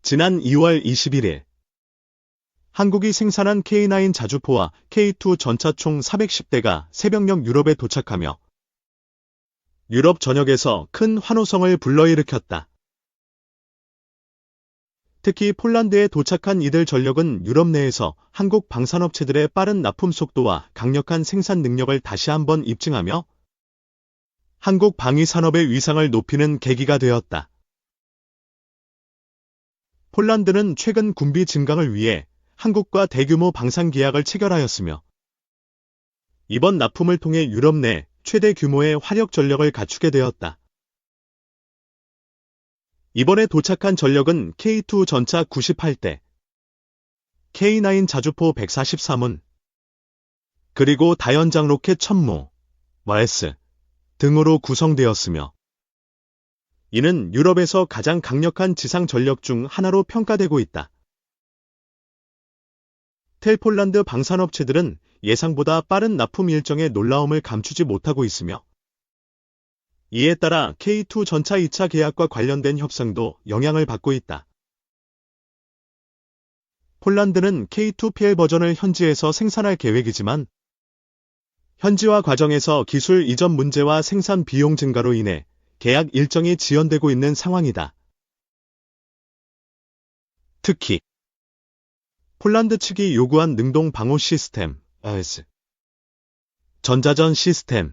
지난 2월 21일, 한국이 생산한 K9 자주포와 K2 전차 총 410대가 새벽녘 유럽에 도착하며 유럽 전역에서 큰 환호성을 불러일으켰다. 특히 폴란드에 도착한 이들 전력은 유럽 내에서 한국 방산업체들의 빠른 납품 속도와 강력한 생산 능력을 다시 한번 입증하며 한국 방위산업의 위상을 높이는 계기가 되었다. 폴란드는 최근 군비 증강을 위해 한국과 대규모 방산 계약을 체결하였으며 이번 납품을 통해 유럽 내 최대 규모의 화력 전력을 갖추게 되었다. 이번에 도착한 전력은 K2 전차 98대, K9 자주포 143문, 그리고 다연장 로켓 1000모, YS 등으로 구성되었으며 이는 유럽에서 가장 강력한 지상 전력 중 하나로 평가되고 있다. 텔폴란드 방산업체들은 예상보다 빠른 납품 일정의 놀라움을 감추지 못하고 있으며 이에 따라 K2 전차 2차 계약과 관련된 협상도 영향을 받고 있다. 폴란드는 K2PL 버전을 현지에서 생산할 계획이지만 현지화 과정에서 기술 이전 문제와 생산 비용 증가로 인해 계약 일정이 지연되고 있는 상황이다. 특히 폴란드 측이 요구한 능동 방호 시스템, 전자전 시스템,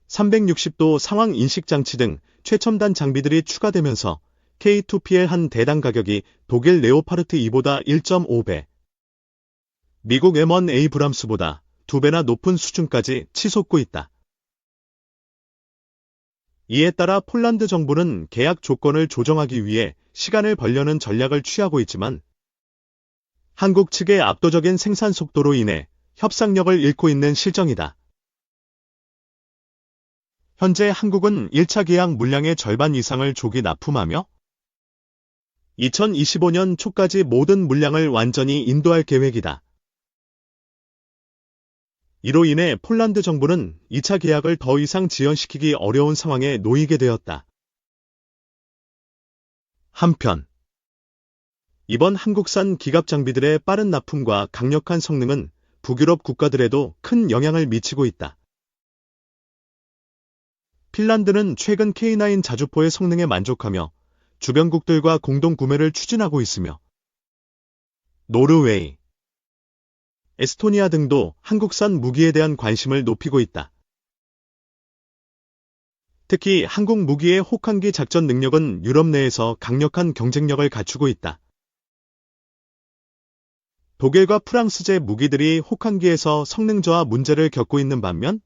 360도 상황 인식 장치 등 최첨단 장비들이 추가되면서 K2PL 한 대당 가격이 독일 레오파르트 2보다 1.5배, 미국 M1 에이브람스보다 2배나 높은 수준까지 치솟고 있다. 이에 따라 폴란드 정부는 계약 조건을 조정하기 위해 시간을 벌려는 전략을 취하고 있지만 한국 측의 압도적인 생산 속도로 인해 협상력을 잃고 있는 실정이다. 현재 한국은 1차 계약 물량의 절반 이상을 조기 납품하며 2025년 초까지 모든 물량을 완전히 인도할 계획이다. 이로 인해 폴란드 정부는 2차 계약을 더 이상 지연시키기 어려운 상황에 놓이게 되었다. 한편 이번 한국산 기갑 장비들의 빠른 납품과 강력한 성능은 북유럽 국가들에도 큰 영향을 미치고 있다. 핀란드는 최근 K9 자주포의 성능에 만족하며 주변국들과 공동 구매를 추진하고 있으며 노르웨이, 에스토니아 등도 한국산 무기에 대한 관심을 높이고 있다. 특히 한국 무기의 혹한기 작전 능력은 유럽 내에서 강력한 경쟁력을 갖추고 있다. 독일과 프랑스제 무기들이 혹한기에서 성능 저하 문제를 겪고 있는 반면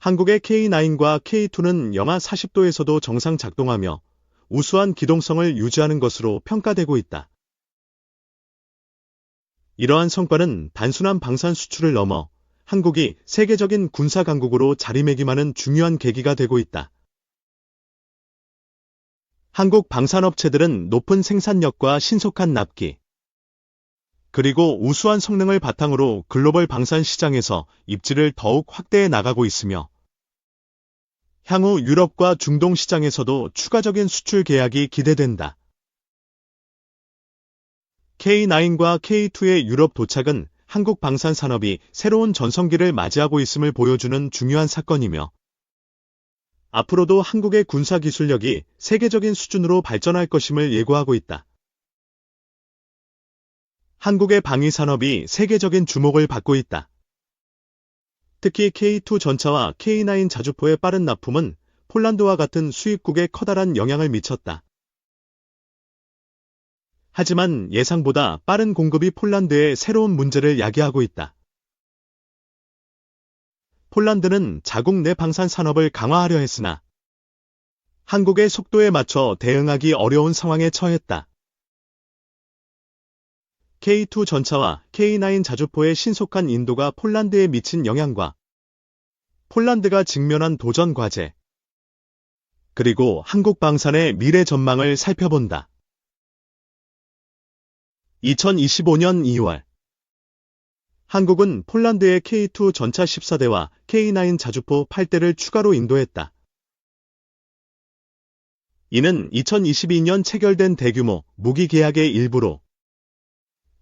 한국의 K9과 K2는 영하 40도에서도 정상 작동하며 우수한 기동성을 유지하는 것으로 평가되고 있다. 이러한 성과는 단순한 방산 수출을 넘어 한국이 세계적인 군사 강국으로 자리매김하는 중요한 계기가 되고 있다. 한국 방산업체들은 높은 생산력과 신속한 납기, 그리고 우수한 성능을 바탕으로 글로벌 방산 시장에서 입지를 더욱 확대해 나가고 있으며 향후 유럽과 중동 시장에서도 추가적인 수출 계약이 기대된다. K9과 K2의 유럽 도착은 한국 방산 산업이 새로운 전성기를 맞이하고 있음을 보여주는 중요한 사건이며 앞으로도 한국의 군사 기술력이 세계적인 수준으로 발전할 것임을 예고하고 있다. 한국의 방위 산업이 세계적인 주목을 받고 있다. 특히 K2 전차와 K9 자주포의 빠른 납품은 폴란드와 같은 수입국에 커다란 영향을 미쳤다. 하지만 예상보다 빠른 공급이 폴란드의 새로운 문제를 야기하고 있다. 폴란드는 자국 내 방산 산업을 강화하려 했으나 한국의 속도에 맞춰 대응하기 어려운 상황에 처했다. K2 전차와 K9 자주포의 신속한 인도가 폴란드에 미친 영향과 폴란드가 직면한 도전 과제, 그리고 한국 방산의 미래 전망을 살펴본다. 2025년 2월 한국은 폴란드의 K2 전차 14대와 K9 자주포 8대를 추가로 인도했다. 이는 2022년 체결된 대규모 무기 계약의 일부로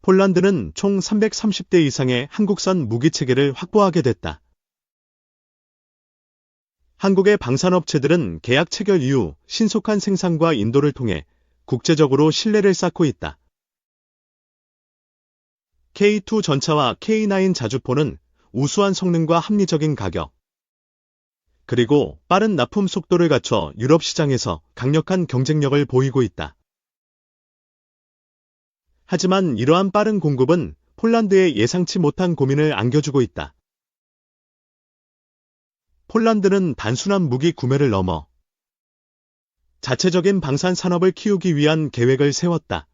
폴란드는 총 330대 이상의 한국산 무기 체계를 확보하게 됐다. 한국의 방산업체들은 계약 체결 이후 신속한 생산과 인도를 통해 국제적으로 신뢰를 쌓고 있다. K2 전차와 K9 자주포는 우수한 성능과 합리적인 가격, 그리고 빠른 납품 속도를 갖춰 유럽 시장에서 강력한 경쟁력을 보이고 있다. 하지만 이러한 빠른 공급은 폴란드에 예상치 못한 고민을 안겨주고 있다. 폴란드는 단순한 무기 구매를 넘어 자체적인 방산 산업을 키우기 위한 계획을 세웠다.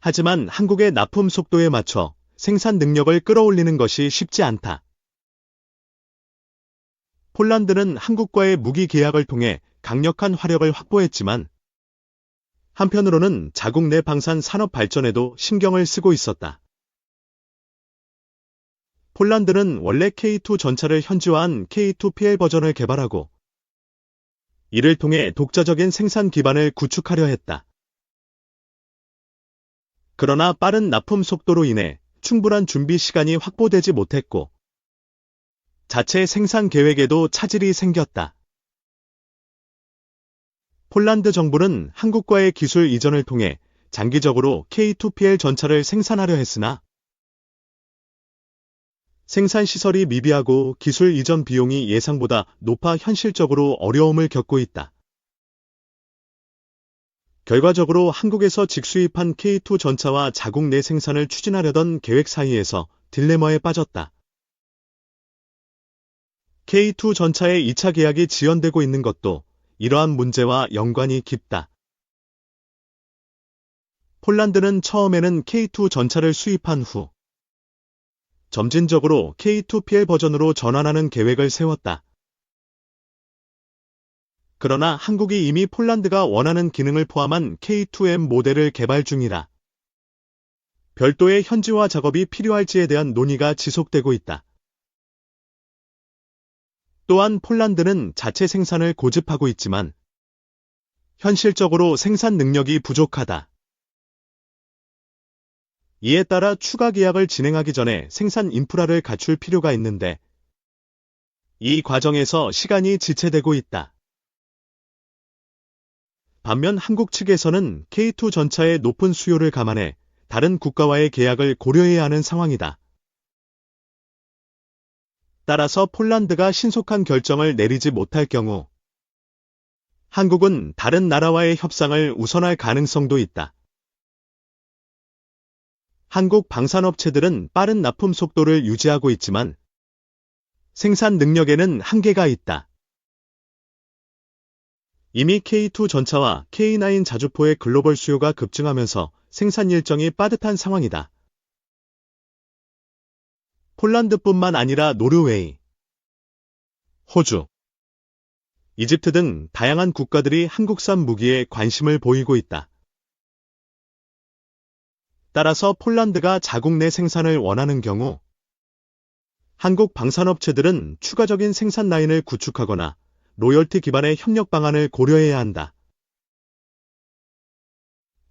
하지만 한국의 납품 속도에 맞춰 생산 능력을 끌어올리는 것이 쉽지 않다. 폴란드는 한국과의 무기 계약을 통해 강력한 화력을 확보했지만 한편으로는 자국 내 방산 산업 발전에도 신경을 쓰고 있었다. 폴란드는 원래 K2 전차를 현지화한 K2PL 버전을 개발하고 이를 통해 독자적인 생산 기반을 구축하려 했다. 그러나 빠른 납품 속도로 인해 충분한 준비 시간이 확보되지 못했고 자체 생산 계획에도 차질이 생겼다. 폴란드 정부는 한국과의 기술 이전을 통해 장기적으로 K2PL 전차를 생산하려 했으나 생산 시설이 미비하고 기술 이전 비용이 예상보다 높아 현실적으로 어려움을 겪고 있다. 결과적으로 한국에서 직수입한 K2 전차와 자국 내 생산을 추진하려던 계획 사이에서 딜레마에 빠졌다. K2 전차의 2차 계약이 지연되고 있는 것도 이러한 문제와 연관이 깊다. 폴란드는 처음에는 K2 전차를 수입한 후 점진적으로 K2PL 버전으로 전환하는 계획을 세웠다. 그러나 한국이 이미 폴란드가 원하는 기능을 포함한 K2M 모델을 개발 중이라 별도의 현지화 작업이 필요할지에 대한 논의가 지속되고 있다. 또한 폴란드는 자체 생산을 고집하고 있지만 현실적으로 생산 능력이 부족하다. 이에 따라 추가 계약을 진행하기 전에 생산 인프라를 갖출 필요가 있는데 이 과정에서 시간이 지체되고 있다. 반면 한국 측에서는 K2 전차의 높은 수요를 감안해 다른 국가와의 계약을 고려해야 하는 상황이다. 따라서 폴란드가 신속한 결정을 내리지 못할 경우 한국은 다른 나라와의 협상을 우선할 가능성도 있다. 한국 방산업체들은 빠른 납품 속도를 유지하고 있지만 생산 능력에는 한계가 있다. 이미 K2 전차와 K9 자주포의 글로벌 수요가 급증하면서 생산 일정이 빠듯한 상황이다. 폴란드뿐만 아니라 노르웨이, 호주, 이집트 등 다양한 국가들이 한국산 무기에 관심을 보이고 있다. 따라서 폴란드가 자국 내 생산을 원하는 경우 한국 방산업체들은 추가적인 생산 라인을 구축하거나 로열티 기반의 협력 방안을 고려해야 한다.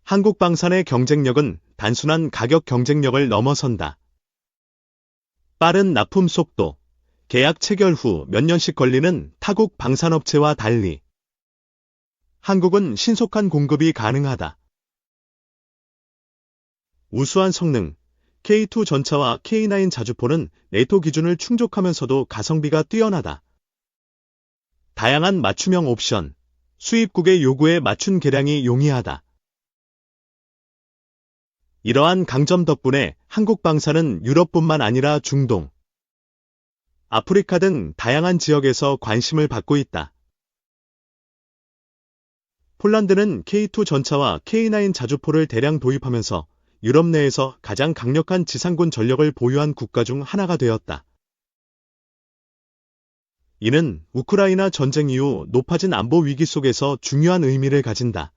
한국 방산의 경쟁력은 단순한 가격 경쟁력을 넘어선다. 빠른 납품 속도, 계약 체결 후 몇 년씩 걸리는 타국 방산업체와 달리 한국은 신속한 공급이 가능하다. 우수한 성능, K2 전차와 K9 자주포는 네토 기준을 충족하면서도 가성비가 뛰어나다. 다양한 맞춤형 옵션, 수입국의 요구에 맞춘 개량이 용이하다. 이러한 강점 덕분에 한국 방산은 유럽뿐만 아니라 중동, 아프리카 등 다양한 지역에서 관심을 받고 있다. 폴란드는 K2 전차와 K9 자주포를 대량 도입하면서 유럽 내에서 가장 강력한 지상군 전력을 보유한 국가 중 하나가 되었다. 이는 우크라이나 전쟁 이후 높아진 안보 위기 속에서 중요한 의미를 가진다.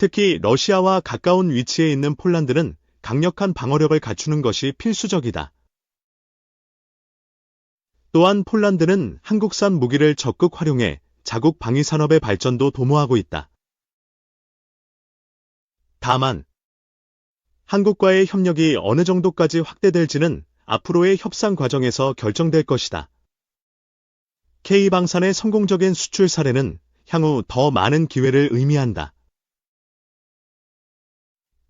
특히 러시아와 가까운 위치에 있는 폴란드는 강력한 방어력을 갖추는 것이 필수적이다. 또한 폴란드는 한국산 무기를 적극 활용해 자국 방위 산업의 발전도 도모하고 있다. 다만 한국과의 협력이 어느 정도까지 확대될지는 앞으로의 협상 과정에서 결정될 것이다. K방산의 성공적인 수출 사례는 향후 더 많은 기회를 의미한다.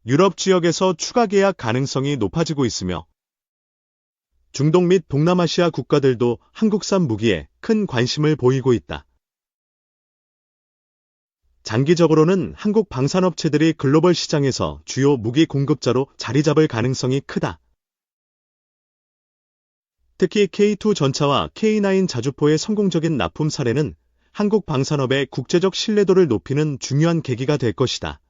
유럽 지역에서 추가 계약 가능성이 높아지고 있으며 중동 및 동남아시아 국가들도 한국산 무기에 큰 관심을 보이고 있다. 장기적으로는 한국 방산업체들이 글로벌 시장에서 주요 무기 공급자로 자리 잡을 가능성이 크다. 특히 K2 전차와 K9 자주포의 성공적인 납품 사례는 한국 방산업의 국제적 신뢰도를 높이는 중요한 계기가 될 것이다.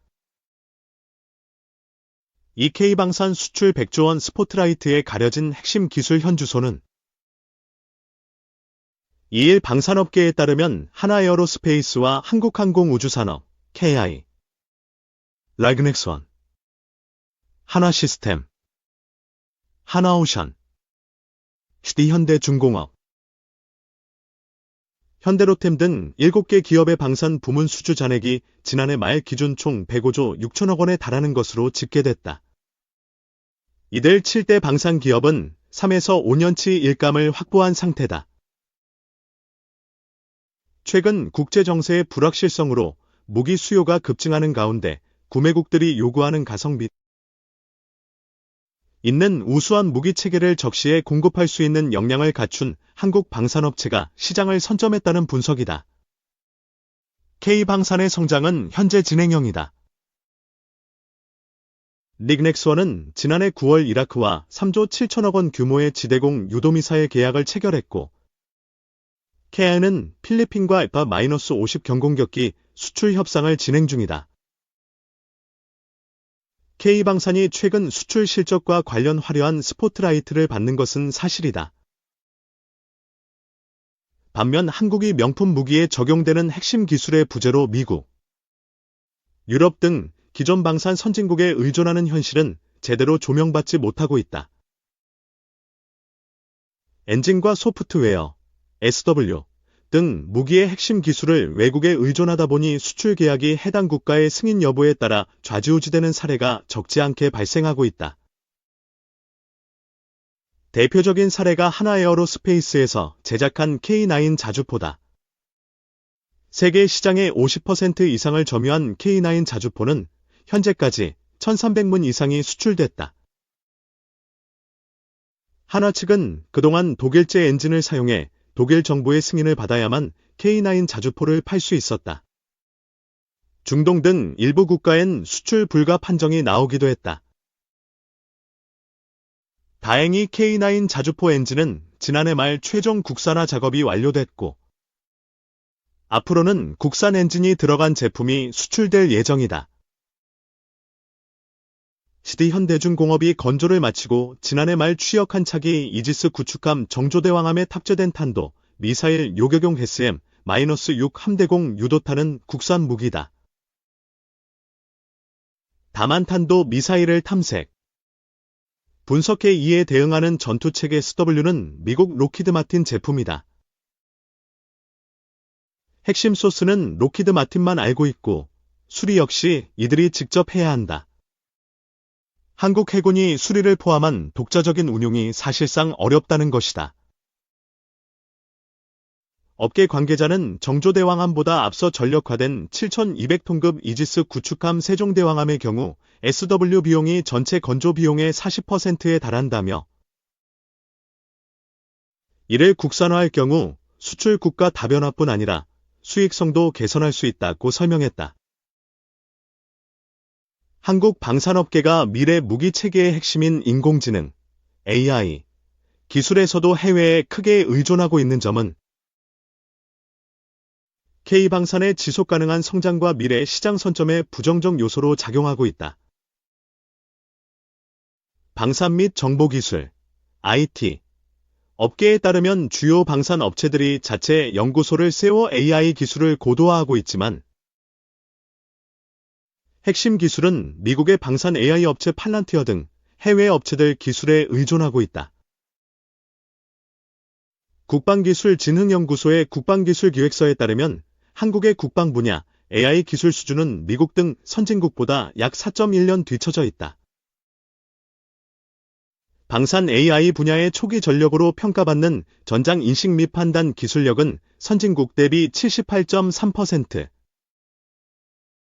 이 K방산 수출 100조 원 스포트라이트에 가려진 핵심 기술 현주소는 2일 방산업계에 따르면 하나에어로스페이스와 한국항공우주산업, KI, 라그넥스원, 하나시스템, 하나오션, HD현대중공업, 현대로템 등 7개 기업의 방산 부문 수주 잔액이 지난해 말 기준 총 105조 6천억 원에 달하는 것으로 집계됐다. 이들 7대 방산 기업은 3에서 5년치 일감을 확보한 상태다. 최근 국제 정세의 불확실성으로 무기 수요가 급증하는 가운데 구매국들이 요구하는 가성비 있는 우수한 무기 체계를 적시에 공급할 수 있는 역량을 갖춘 한국 방산업체가 시장을 선점했다는 분석이다. K방산의 성장은 현재 진행형이다. 리그넥스원은 지난해 9월 이라크와 3조 7천억 원 규모의 지대공 유도미사일 계약을 체결했고 KI는 필리핀과 F-50 경공격기 수출 협상을 진행 중이다. K방산이 최근 수출 실적과 관련 화려한 스포트라이트를 받는 것은 사실이다. 반면 한국이 명품 무기에 적용되는 핵심 기술의 부재로 미국, 유럽 등 기존 방산 선진국에 의존하는 현실은 제대로 조명받지 못하고 있다. 엔진과 소프트웨어, SW 등 무기의 핵심 기술을 외국에 의존하다 보니 수출 계약이 해당 국가의 승인 여부에 따라 좌지우지되는 사례가 적지 않게 발생하고 있다. 대표적인 사례가 하나에어로스페이스에서 제작한 K9 자주포다. 세계 시장의 50% 이상을 점유한 K9 자주포는 현재까지 1,300문 이상이 수출됐다. 하나 측은 그동안 독일제 엔진을 사용해 독일 정부의 승인을 받아야만 K9 자주포를 팔 수 있었다. 중동 등 일부 국가엔 수출 불가 판정이 나오기도 했다. 다행히 K9 자주포 엔진은 지난해 말 최종 국산화 작업이 완료됐고 앞으로는 국산 엔진이 들어간 제품이 수출될 예정이다. HD현대중공업이 건조를 마치고 지난해 말 취역한 차기 이지스 구축함 정조대왕함에 탑재된 탄도 미사일 요격용 SM-6 함대공 유도탄은 국산 무기다. 다만 탄도 미사일을 탐색, 분석해 이에 대응하는 전투체계 SW는 미국 로키드 마틴 제품이다. 핵심 소스는 로키드 마틴만 알고 있고 수리 역시 이들이 직접 해야 한다. 한국 해군이 수리를 포함한 독자적인 운용이 사실상 어렵다는 것이다. 업계 관계자는 정조대왕함보다 앞서 전력화된 7,200톤급 이지스 구축함 세종대왕함의 경우 SW 비용이 전체 건조 비용의 40%에 달한다며 이를 국산화할 경우 수출 국가 다변화뿐 아니라 수익성도 개선할 수 있다고 설명했다. 한국 방산업계가 미래 무기 체계의 핵심인 인공지능, AI, 기술에서도 해외에 크게 의존하고 있는 점은 K방산의 지속가능한 성장과 미래 시장 선점에 부정적 요소로 작용하고 있다. 방산 및 정보기술, IT, 업계에 따르면 주요 방산 업체들이 자체 연구소를 세워 AI 기술을 고도화하고 있지만 핵심 기술은 미국의 방산 AI 업체 팔란티어 등 해외 업체들 기술에 의존하고 있다. 국방기술진흥연구소의 국방기술기획서에 따르면 한국의 국방 분야 AI 기술 수준은 미국 등 선진국보다 약 4.1년 뒤처져 있다. 방산 AI 분야의 초기 전력으로 평가받는 전장 인식 및 판단 기술력은 선진국 대비 78.3%,